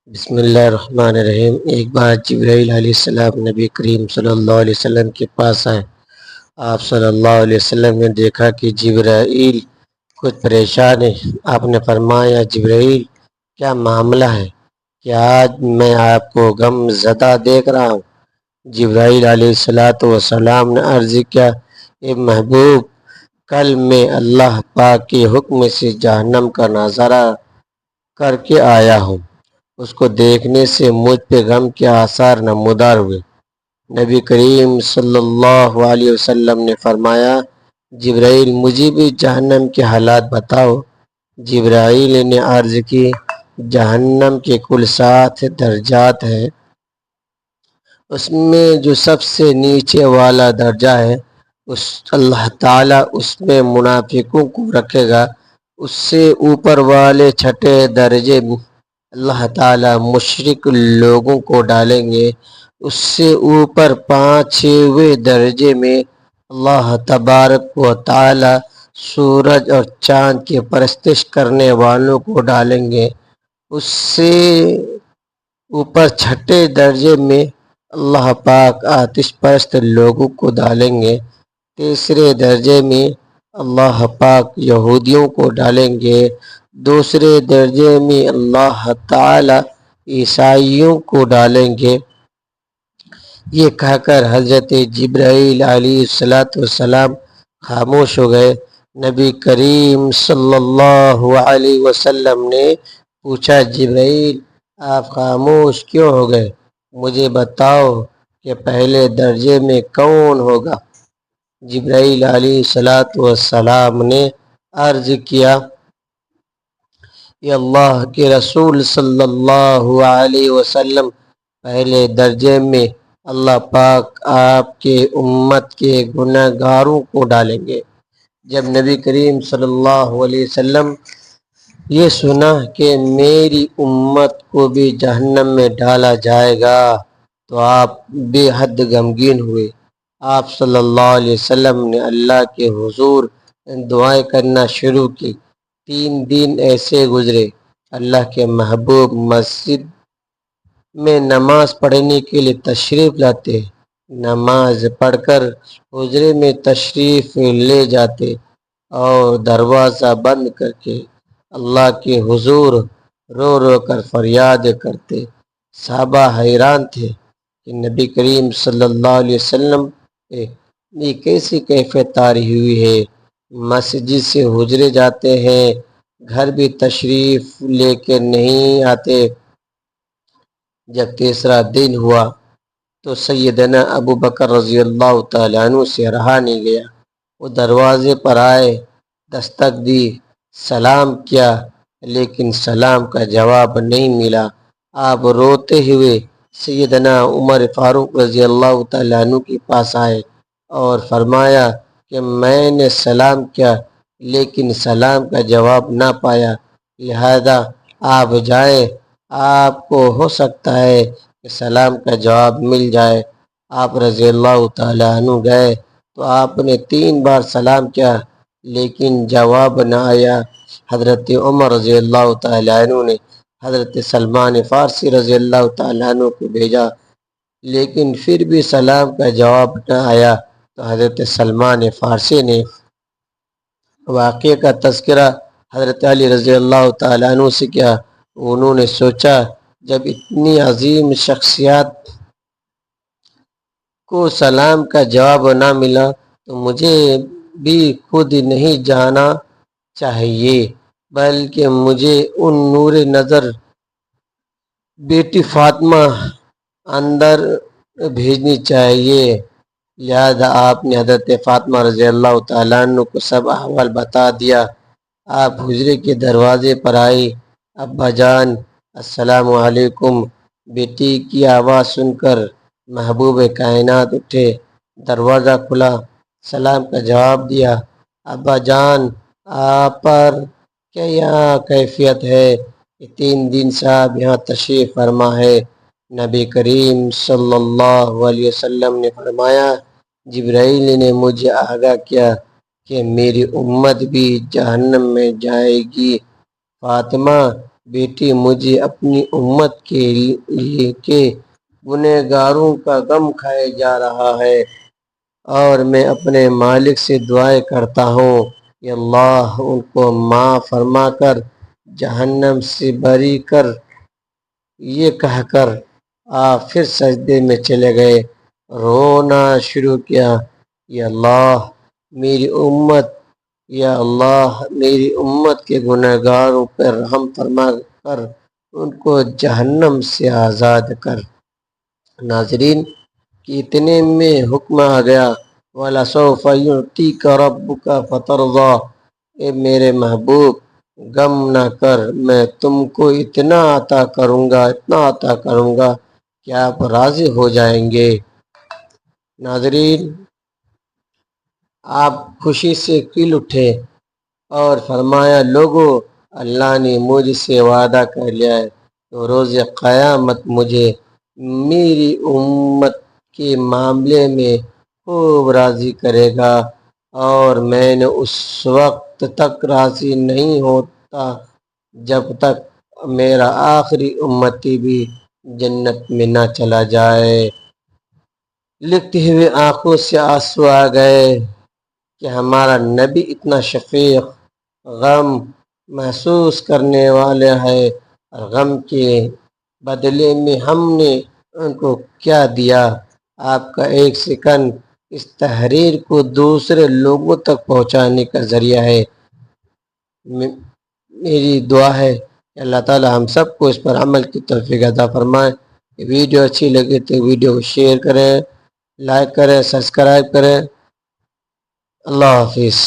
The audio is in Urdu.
بسم اللہ الرحمن الرحیم۔ ایک بار جبرائیل علیہ السلام نبی کریم صلی اللہ علیہ وسلم کے پاس آئے۔ آپ صلی اللہ علیہ وسلم نے دیکھا کہ جبرائیل کچھ پریشان ہے۔ آپ نے فرمایا، جبرائیل کیا معاملہ ہے کہ آج میں آپ کو غم زدہ دیکھ رہا ہوں؟ جبرائیل علیہ السلام نے عرض کیا، اے محبوب، کل میں اللہ پاک کے حکم سے جہنم کا نظارہ کر کے آیا ہوں۔ اس کو دیکھنے سے مجھ پہ غم کے آثار نمودار ہوئے۔ نبی کریم صلی اللہ علیہ وسلم نے فرمایا، جبرائیل مجھے بھی جہنم کے حالات بتاؤ۔ جبرائیل نے عرض کی، جہنم کے کل 7 درجات ہیں۔ اس میں جو سب سے نیچے والا درجہ ہے، اللہ تعالیٰ اس میں منافقوں کو رکھے گا۔ اس سے اوپر والے 6 درجے میں اللہ تعالیٰ مشرک لوگوں کو ڈالیں گے۔ اس سے اوپر 5ویں درجے میں اللہ تبارک و تعالیٰ سورج اور چاند کی پرستش کرنے والوں کو ڈالیں گے۔ اس سے اوپر 6 درجے میں اللہ پاک آتش پرست لوگوں کو ڈالیں گے۔ تیسرے درجے میں اللہ پاک یہودیوں کو ڈالیں گے۔ دوسرے درجے میں اللہ تعالی عیسائیوں کو ڈالیں گے۔ یہ کہہ کر حضرت جبرائیل علیہ السلام خاموش ہو گئے۔ نبی کریم صلی اللہ علیہ وسلم نے پوچھا، جبرائیل آپ خاموش کیوں ہو گئے؟ مجھے بتاؤ کہ پہلے درجے میں کون ہوگا؟ جبرائیل علیہ السلام نے عرض کیا، یہ اللہ کے رسول صلی اللہ علیہ وسلم، پہلے درجے میں اللہ پاک آپ کے امت کے گناہ گاروں کو ڈالیں گے۔ جب نبی کریم صلی اللہ علیہ وسلم یہ سنا کہ میری امت کو بھی جہنم میں ڈالا جائے گا تو آپ بے حد غمگین ہوئے۔ آپ صلی اللہ علیہ وسلم نے اللہ کے حضور دعائیں کرنا شروع کی۔ 3 دن ایسے گزرے۔ اللہ کے محبوب مسجد میں نماز پڑھنے کے لیے تشریف لاتے، نماز پڑھ کر حجرے میں تشریف لے جاتے اور دروازہ بند کر کے اللہ کے حضور رو رو کر فریاد کرتے۔ صحابہ حیران تھے کہ نبی کریم صلی اللہ علیہ وسلم یہ کیسی کیفیت طاری ہوئی ہے؟ مسجد سے حجرے جاتے ہیں، گھر بھی تشریف لے کے نہیں آتے۔ جب تیسرا دن ہوا تو سیدنا ابو بکر رضی اللہ تعالیٰ عنہ سے رہا نہیں گیا۔ وہ دروازے پر آئے، دستک دی، سلام کیا، لیکن سلام کا جواب نہیں ملا۔ آپ روتے ہوئے سیدنا عمر فاروق رضی اللہ تعالیٰ عنہ کے پاس آئے اور فرمایا کہ میں نے سلام کیا لیکن سلام کا جواب نہ پایا، لہذا آپ جائیں، آپ کو ہو سکتا ہے کہ سلام کا جواب مل جائے۔ آپ رضی اللہ تعالیٰ عنہ گئے تو آپ نے 3 بار سلام کیا لیکن جواب نہ آیا۔ حضرت عمر رضی اللہ تعالیٰ عنہ نے حضرت سلمان فارسی رضی اللہ تعالیٰ عنہ کو بھیجا، لیکن پھر بھی سلام کا جواب نہ آیا تو حضرت سلمان فارسی نے واقعے کا تذکرہ حضرت علی رضی اللہ تعالیٰ عنہ سے کیا۔ انہوں نے سوچا، جب اتنی عظیم شخصیات کو سلام کا جواب نہ ملا تو مجھے بھی خود نہیں جانا چاہیے، بلکہ مجھے ان نور نظر بیٹی فاطمہ اندر بھیجنی چاہیے۔ لہذا آپ نے حضرت فاطمہ رضی اللہ تعالیٰ عنہ کو سب احوال بتا دیا۔ آپ حجرے کے دروازے پر آئی، ابا جان السلام علیکم۔ بیٹی کی آواز سن کر محبوب کائنات اٹھے، دروازہ کھلا، سلام کا جواب دیا۔ ابا جان آپ پر کیا یہاں کیفیت ہے؟ 3 دن سے آپ یہاں تشریف فرما ہے۔ نبی کریم صلی اللہ علیہ وسلم نے فرمایا، جبرائیل نے مجھے آگاہ کیا کہ میری امت بھی جہنم میں جائے گی۔ فاطمہ بیٹی مجھے اپنی امت کے لیے کے گنہگاروں کا غم کھائے جا رہا ہے، اور میں اپنے مالک سے دعائیں کرتا ہوں کہ اللہ ان کو معاف فرما کر جہنم سے بری کر۔ یہ کہہ کر آپ پھر سجدے میں چلے گئے، رونا شروع کیا۔ یا اللہ میری امت یا اللہ میری امت کے گنہگاروں پر رحم فرما کر ان کو جہنم سے آزاد کر۔ ناظرین، کہ اتنے میں حکم آ گیا، وَلَسَوْفَ يُعْطِيكَ رَبُّكَ فَتَرْضَىٰ، اے میرے محبوب غم نہ کر، میں تم کو اتنا عطا کروں گا کہ آپ راضی ہو جائیں گے۔ ناظرین، آپ خوشی سے کھل اٹھے اور فرمایا، لوگو اللہ نے مجھ سے وعدہ کر لیا ہے تو روز قیامت مجھے میری امت کے معاملے میں خوب راضی کرے گا، اور میں نے اس وقت تک راضی نہیں ہوتا جب تک میرا آخری امتی بھی جنت میں نہ چلا جائے۔ لکھتے ہوئے آنکھوں سے آنسو آ گئے کہ ہمارا نبی اتنا شفیق، غم محسوس کرنے والا ہے، اور غم کے بدلے میں ہم نے ان کو کیا دیا۔ آپ کا ایک سیکنڈ اس تحریر کو دوسرے لوگوں تک پہنچانے کا ذریعہ ہے۔ میری دعا ہے کہ اللہ تعالی ہم سب کو اس پر عمل کی توفیق عطا فرمائے۔ ویڈیو اچھی لگے تو ویڈیو کو شیئر کریں، لائک کریں، سبسکرائب کریں۔ اللہ حافظ۔